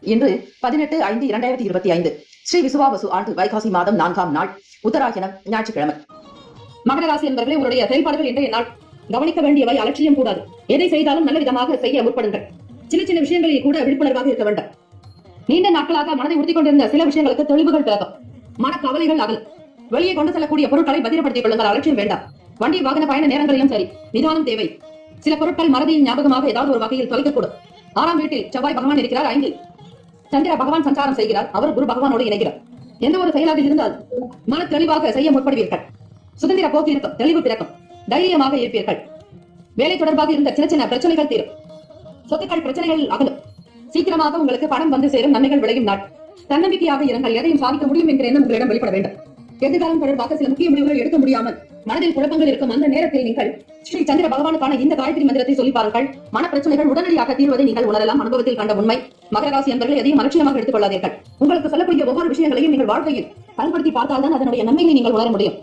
இன்று 18/5/2025 ஸ்ரீ விசுவாவசு ஆண்டு வைகாசி மாதம் 4ஆம் நாள் உத்தராயணம் ஞாயிற்றுக்கிழமை. மகர ராசி என்பவர்களே, உங்களுடைய செயல்பாடுகள் இன்றைய நாள் கவனிக்க வேண்டியவை. அலட்சியம் கூடாது. எதை செய்தாலும் நல்ல விதமாக செய்ய முற்படுங்கள். சின்ன சின்ன விஷயங்களில் கூட விழிப்புணர்வாக இருக்க வேண்டும். நீண்ட நாட்களாக மனதை உறுத்தி கொண்டிருந்த சில விஷயங்களுக்கு தெளிவுகள் பிறக்கும். மனக்கவலைகள் அகலும். வெளியே கொண்டு செல்லக்கூடிய பொருட்களை பத்திரப்படுத்திக் கொள்ளுங்கள். அலட்சியம் வேண்டாம். வண்டி வாகன பயண நேரங்களிலும் சரி, நிதானம் தேவை. சில பொருட்கள் மறதியின் ஞாபகமாக ஏதாவது ஒரு வகையில் தொலைக்கக்கூடும். 6ஆம் வீட்டில் செவ்வாய் பகவான் இருக்கிறார். 5இல் சந்திர பகவான் சஞ்சாரம் செய்கிறார். அவர் குரு பகவானோடு இணைகிறார். எந்த ஒரு செயலாக இருந்தால் மன தெளிவாக செய்ய முற்படுவீர்கள். சுதந்திர போக்கு இருக்கும். தெளிவு பிறக்கும். தைரியமாக இருப்பீர்கள். வேலை தொடர்பாக இருந்த சின்ன சின்ன பிரச்சனைகள் தீரும். சொத்துக்கள் பிரச்சனைகள் அகலும். சீக்கிரமாக உங்களுக்கு பணம் வந்து சேரும். நன்மைகள் விளையும் நாள். தன்னம்பிக்கையாக இருங்கள். எதையும் சாதிக்க முடியும் என்கிற எண்ணம் உங்களிடம் வெளிப்பட வேண்டும். எதிர்காலம் தொடர்பாக சில முக்கிய முடிவுகள் எடுக்க முடியாமல் மனதில் குழப்பங்கள் இருக்கும். அந்த நேரத்தில் நீங்கள் ஸ்ரீ சந்திர பகவானுக்கான இந்த காயத்ரி மந்திரத்தை சொல்லி பாருங்கள். மன பிரச்சனைகள் உடனடியாக தீர்வதை நீங்கள் உணரலாம். அனுபவத்தில் கண்ட உண்மை. மகர ராசி என்பவர்கள் எதையும் அலட்சியமாக எடுத்துக் கொள்ளாதீர்கள். உங்களுக்கு சொல்லக்கூடிய ஒவ்வொரு விஷயங்களையும் நீங்கள் வாழ்க்கையில் பயன்படுத்தி பார்த்தால்தான் அதனுடைய நன்மையை நீங்கள் உணர முடியும்.